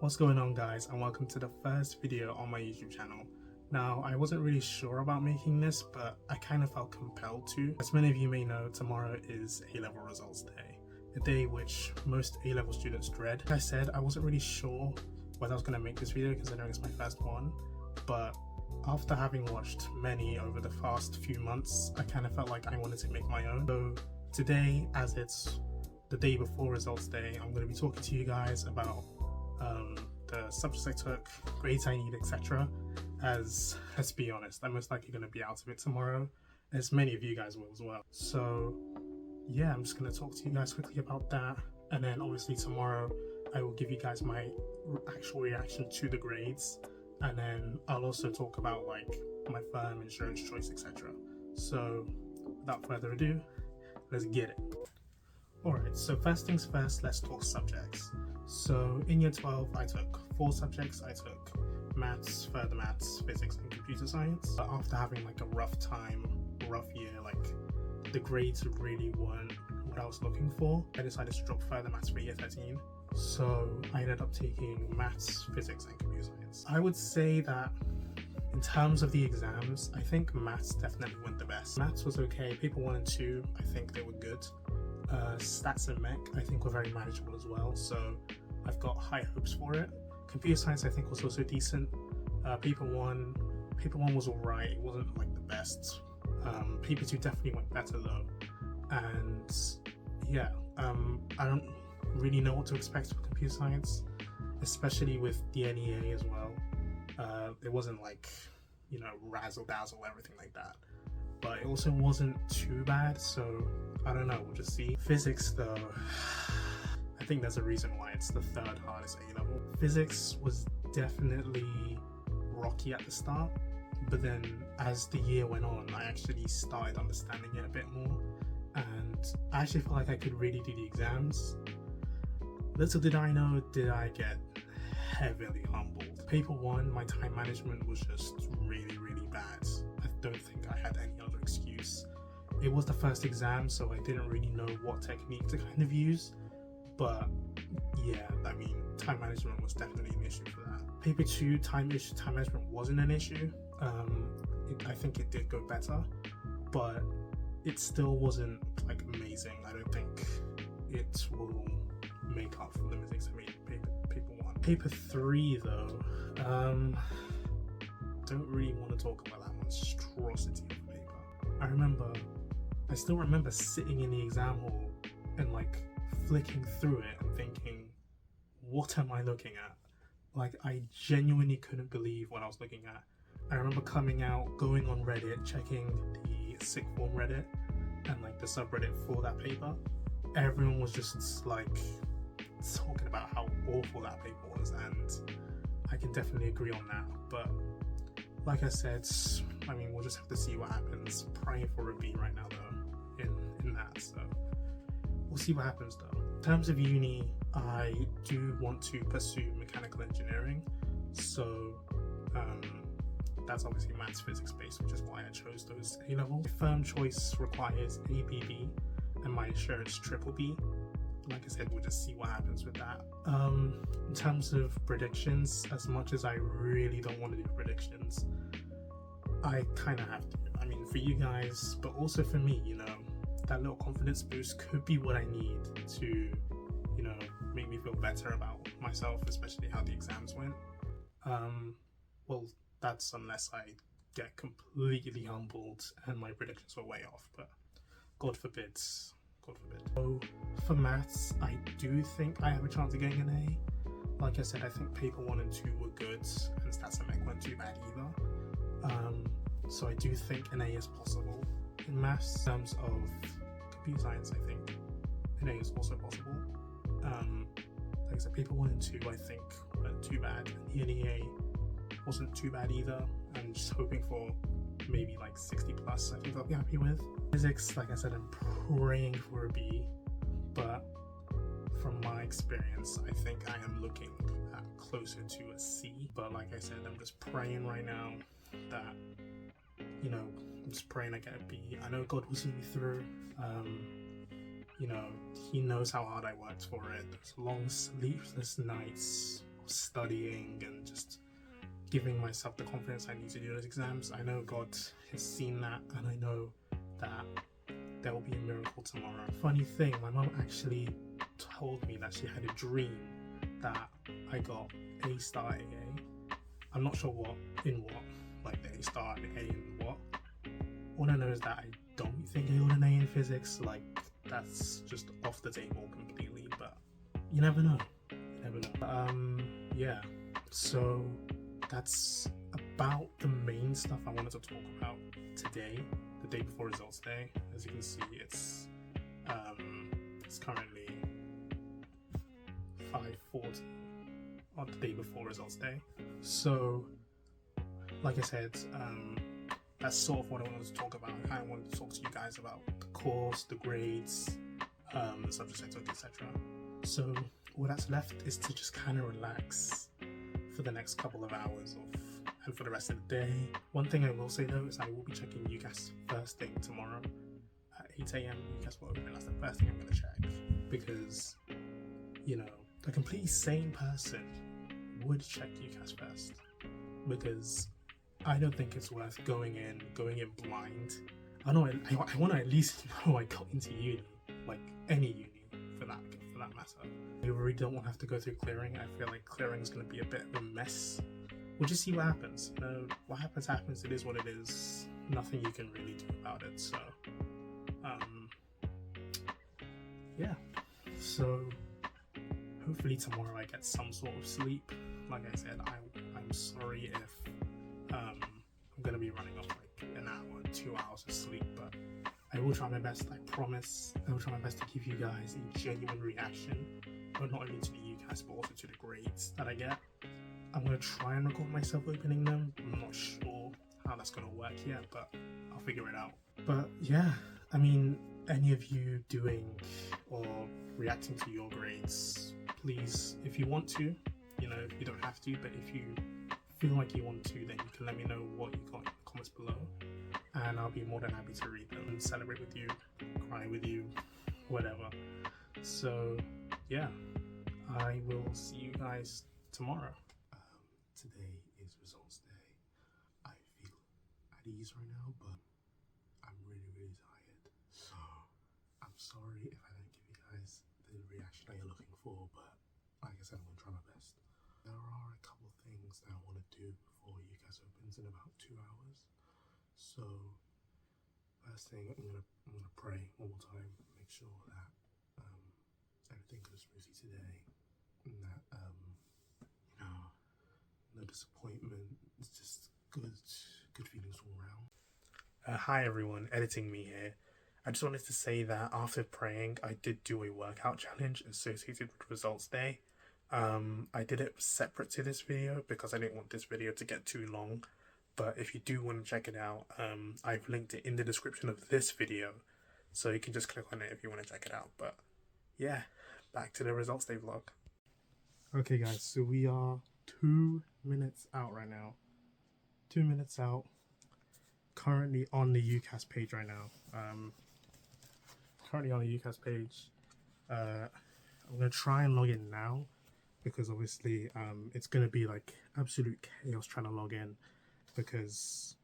What's going on, guys, and welcome to the first video on my YouTube channel. Now, I wasn't really sure about making this, but I kind of felt compelled to. As many of you may know, tomorrow is A-level results day, a day which most A-level students dread. Like I said, I wasn't really sure whether I was going to make this video considering it's my first one, but after having watched many over the past few months, I kind of felt like I wanted to make my own. So today, as it's the day before results day, I'm going to be talking to you guys about the subjects I took, grades I need, etc. As let's be honest, I'm most likely going to be out of it tomorrow, as many of you guys will as well. So yeah, I'm just going to talk to you guys quickly about that, and then obviously tomorrow I will give you guys my actual reaction to the grades, and then I'll also talk about like my firm, insurance choice, etc. So without further ado, let's get it. Alright, so first things first, let's talk subjects. So in year 12, I took 4 subjects. I took maths, further maths, physics, and computer science. But after having like a rough year, like the grades really weren't what I was looking for, I decided to drop further maths for year 13. So I ended up taking maths, physics, and computer science. I would say that in terms of the exams, I think maths definitely went the best. Maths was okay. Paper 1 and 2, I think they were good. Stats and mech I think were very manageable as well, so I've got high hopes for it. Computer science I think was also decent. Paper 1 was alright, it wasn't like the best. Paper 2 definitely went better though, and yeah, I don't really know what to expect for computer science, especially with the NEA as well. It wasn't like, you know, razzle dazzle, everything like that, but it also wasn't too bad, so I don't know, we'll just see. Physics though, I think there's a reason why it's the 3rd hardest A-level. Physics was definitely rocky at the start, but then as the year went on, I actually started understanding it a bit more, and I actually felt like I could really do the exams. Little did I know, did I get heavily humbled. Paper 1, my time management was just really bad. I don't think I had any other excuse. It was the first exam, so I didn't really know what technique to kind of use, but yeah, I mean, time management was definitely an issue for that. Paper 2, time management wasn't an issue. I think it did go better, but it still wasn't like amazing. I don't think it will make up for the mistakes I made in paper 1. Paper 3 though, don't really want to talk about that monstrosity of a paper. I still remember sitting in the exam hall and like flicking through it and thinking, what am I looking at? Like, I genuinely couldn't believe what I was looking at. I remember coming out, going on Reddit, checking the sixth form Reddit and like the subreddit for that paper. Everyone was just like talking about how awful that paper was, and I can definitely agree on that. But like I said, I mean, we'll just have to see what happens. Praying for a B right now though in that, so we'll see what happens though. In terms of uni, I do want to pursue mechanical engineering, so that's obviously maths, physics based, which is why I chose those A-level. Firm choice requires ABB and my insurance triple B. Like I said, we'll just see what happens with that. In terms of predictions, as much as I really don't want to do predictions, I kind of have to. I mean, for you guys, but also for me, you know, that little confidence boost could be what I need to, you know, make me feel better about myself, especially how the exams went. Well, that's unless I get completely humbled and my predictions were way off, but God forbid. So for maths, I do think I have a chance of getting an A. Like I said, I think paper 1 and 2 were good, and stats and mech weren't too bad either. So I do think an A is possible in maths. In terms of computer science, I think an A is also possible. Like I said, paper 1 and 2 I think weren't too bad, and the NEA wasn't too bad either. I'm just hoping for maybe like 60 plus, I think I'll be happy with. Physics, like I said, I'm praying for a B, but from my experience, I think I am looking at closer to a C. But like I said, I'm just praying right now that, you know, I'm just praying I get a B. I know God will see me through. You know, He knows how hard I worked for it. Those long sleepless nights studying and just giving myself the confidence I need to do those exams. I know God has seen that, and I know that there will be a miracle tomorrow. Funny thing, my mom actually told me that she had a dream that I got A star AA. I'm not sure in what, like the A star and A in what. All I know is that I don't think I got an A in physics. Like, that's just off the table completely, but you never know. Yeah, so that's about the main stuff I wanted to talk about today, the day before results day. As you can see, it's currently 5:40 on the day before results day. So, like I said, that's sort of what I wanted to talk about. I kind of wanted to talk to you guys about the course, the grades, the subjects I took, etc. So all that's left is to just kind of relax for the next couple of hours and for the rest of the day. One thing I will say though is I will be checking UCAS first thing tomorrow at 8 a.m. UCAS will open. That's the first thing I'm going to check, because, you know, a completely sane person would check UCAS first, because I don't think it's worth going in blind. I want to at least know I got into uni, like any uni for that matter. We really don't want to have to go through clearing. I feel like clearing is going to be a bit of a mess. We'll just see what happens. You know, what happens. It is what it is. Nothing you can really do about it. So, yeah. So hopefully tomorrow I get some sort of sleep. Like I said, I'm sorry if I'm going to be running off like an hour, 2 hours of sleep, but I will try my best. I promise I will try my best to give you guys a genuine reaction, but not only to the UCAS but also to the grades that I get. I'm going to try and record myself opening them. I'm not sure how that's going to work yet, but I'll figure it out. But yeah, I mean, any of you doing or reacting to your grades, please, if you want to, you know, you don't have to, but if you feel like you want to, then you can let me know what you got in the comments below, and I'll be more than happy to read them and celebrate with you, cry with you, whatever. So yeah, I will see you guys tomorrow. Today is results day. I feel at ease right now, but I'm really tired. So I'm sorry if I don't give you guys the reaction that you're looking for, but like I said, I'm gonna try my best. There are a couple of things that I want to do before UCAS opens in about 2 hours. So first thing, I'm gonna pray one more time, make sure that everything goes smoothly today, and that you know, no disappointment. It's just good feelings all around. Hi everyone, editing me here. I just wanted to say that after praying, I did do a workout challenge associated with results day. I did it separate to this video because I didn't want this video to get too long. But if you do want to check it out, I've linked it in the description of this video, so you can just click on it if you want to check it out. But yeah, back to the results day vlog. Okay guys, so we are 2 minutes out right now. 2 minutes out. Currently on the UCAS page right now. I'm gonna try and log in now, because obviously it's gonna be like absolute chaos trying to log in, because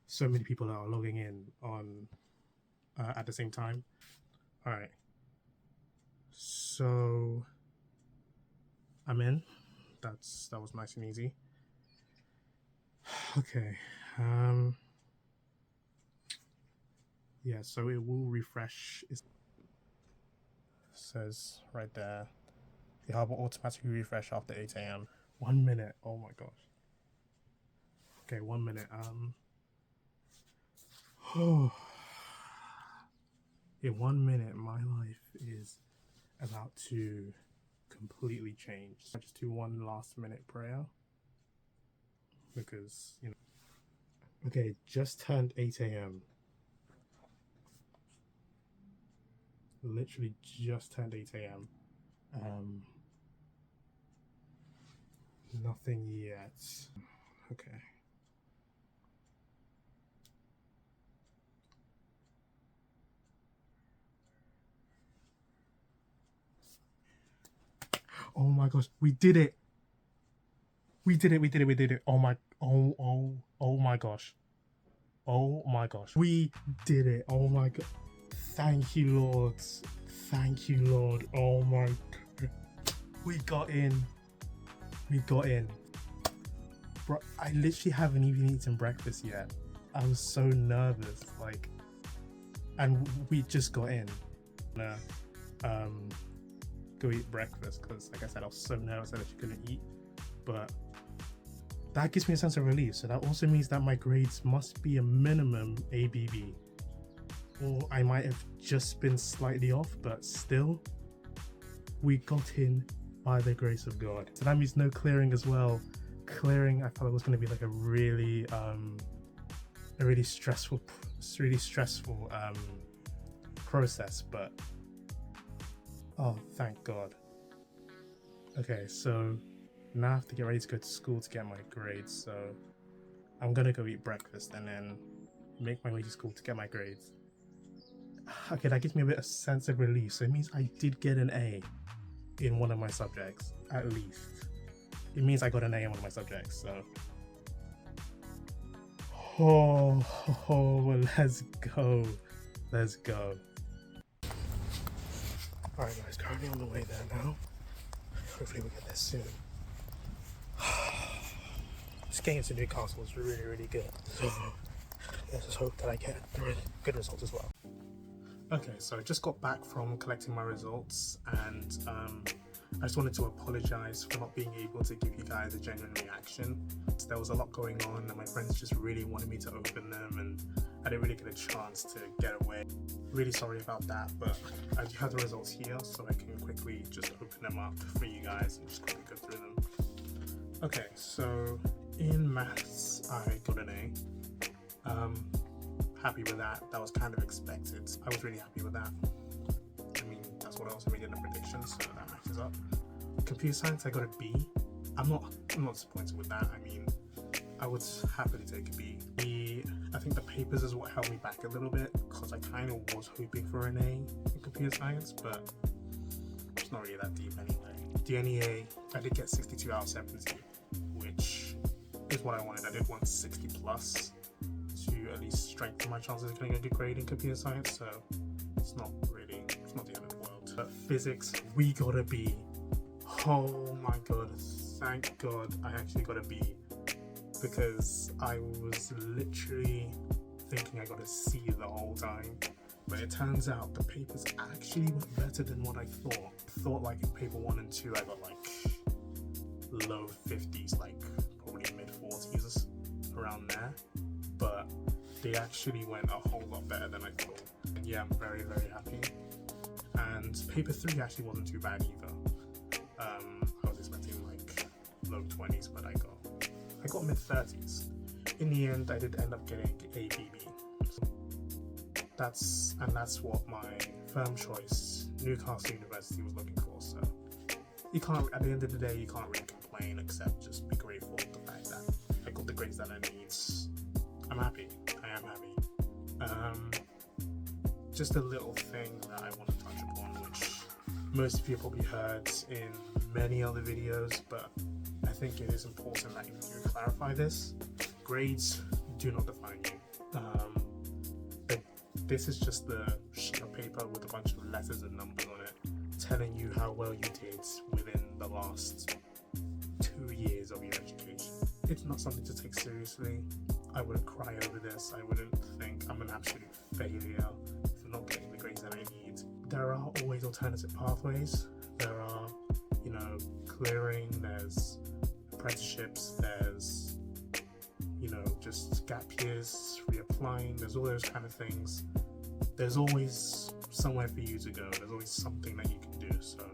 so many people are logging in on at the same time. All right, so I'm in. That was nice and easy. Okay. Yeah, so it will refresh. It says right there, the hub will automatically refresh after 8 a.m. 1 minute. Oh my gosh. Okay, 1 minute. In 1 minute, my life is about to completely change. I just do one last minute prayer, because, you know. Okay, just turned 8 a.m. Literally just turned 8 a.m. Nothing yet. Okay. Oh my gosh, we did it! We did it, we did it, we did it. Oh my gosh. Oh my gosh. We did it. Oh my god. Thank you, Lord. Thank you, Lord. Oh my god. We got in. We got in. Bro, I literally haven't even eaten breakfast yet. I was so nervous, like, and we just got in. Go eat breakfast because, like I said, I was so nervous that I couldn't eat. But that gives me a sense of relief. So that also means that my grades must be a minimum ABB, or I might have just been slightly off. But still, we got in by the grace of God. So that means no clearing as well. Clearing, I thought it was going to be like a really stressful process, but oh, thank God. Okay, so now I have to get ready to go to school to get my grades, so I'm gonna go eat breakfast and then make my way to school to get my grades. Okay, that gives me a bit of sense of relief. So it means I did get an A in one of my subjects, at least. It means I got an A in one of my subjects, so oh, let's go. Let's go. Alright guys, currently on the way there now. Hopefully we get there soon. This game to Newcastle is really, really good. So let's just hope that I get good results as well. Okay, so I just got back from collecting my results, and I just wanted to apologise for not being able to give you guys a genuine reaction. There was a lot going on and my friends just really wanted me to open them, and I didn't really get a chance to get away. Really sorry about that, but I do have the results here, so I can quickly just open them up for you guys and just quickly go through them. Okay, so in maths I got an A. Happy with that. That was kind of expected. I was really happy with that. I mean, that's what I also made in the predictions, so that matches up. Computer science, I got a B. I'm not disappointed with that. I mean, I would happily take a B. I think the papers is what held me back a little bit, because I kind of was hoping for an A in computer science, but it's not really that deep anyway. DNA, I did get 62 out of 70, which is what I wanted. I did want 60 plus to at least strengthen my chances of getting a good grade in computer science, so it's not the end of the world. But physics, we got a B. Oh my god, thank God I actually got a B, because I was literally thinking I got a C the whole time. But it turns out the papers actually went better than what I thought. I thought like in paper 1 and 2 I got like low 50s, like probably mid 40s, around there. But they actually went a whole lot better than I thought. And yeah, I'm very, very happy. And paper 3 actually wasn't too bad either. I was expecting like low 20s, but I got mid 30s. In the end, I did end up getting ABB. So that's what my firm choice, Newcastle University, was looking for. So you can't, at the end of the day, you can't really complain except just be grateful for the fact that I got the grades that I need. I'm happy. I am happy. Just a little thing that I want to touch upon, which most of you have probably heard in many other videos, but I think it is important that you clarify this. Grades do not define you. This is just the sheet of paper with a bunch of letters and numbers on it, telling you how well you did within the last 2 years of your education. It's not something to take seriously. I wouldn't cry over this. I wouldn't think I'm an absolute failure for not getting the grades that I need. There are always alternative pathways. There are, clearing, there's apprenticeships, there's, just gap years, reapplying, there's all those kind of things. There's always somewhere for you to go. There's always something that you can do. So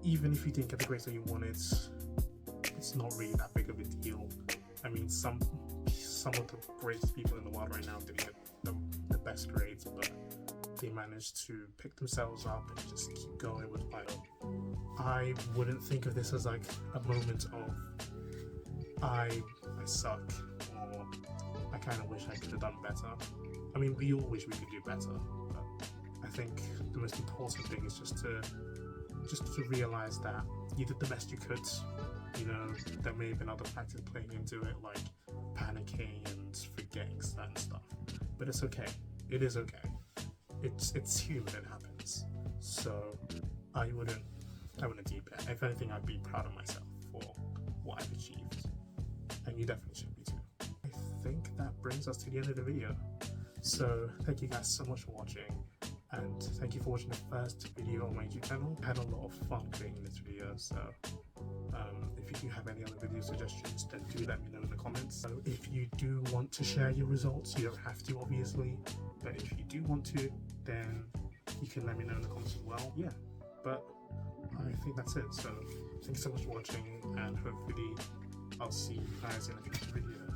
even if you didn't get the grades that you wanted, it's not really that big of a deal. I mean, some of the greatest people in the world right now didn't get the best grades, but they managed to pick themselves up and just keep going with life. I wouldn't think of this as like a moment of I suck, or I kind of wish I could have done better. I mean, we all wish we could do better, but I think the most important thing is just to realize that you did the best you could, You know, there may have been other factors playing into it, like panicking and forgetting certain stuff. But it's okay. It is okay. It's human. It happens. So I wouldn't deep it. If anything, I'd be proud of myself for what I've achieved, and you definitely should be too. I think that brings us to the end of the video. So thank you guys so much for watching, and thank you for watching the first video on my YouTube channel. I had a lot of fun creating this video, so if you do have any other video suggestions, then do let me know in the comments. So if you do want to share your results, you don't have to obviously, but if you do want to, then you can let me know in the comments as well. Yeah, but I think that's it. So thank you so much for watching, and hopefully I'll see you guys in a future video.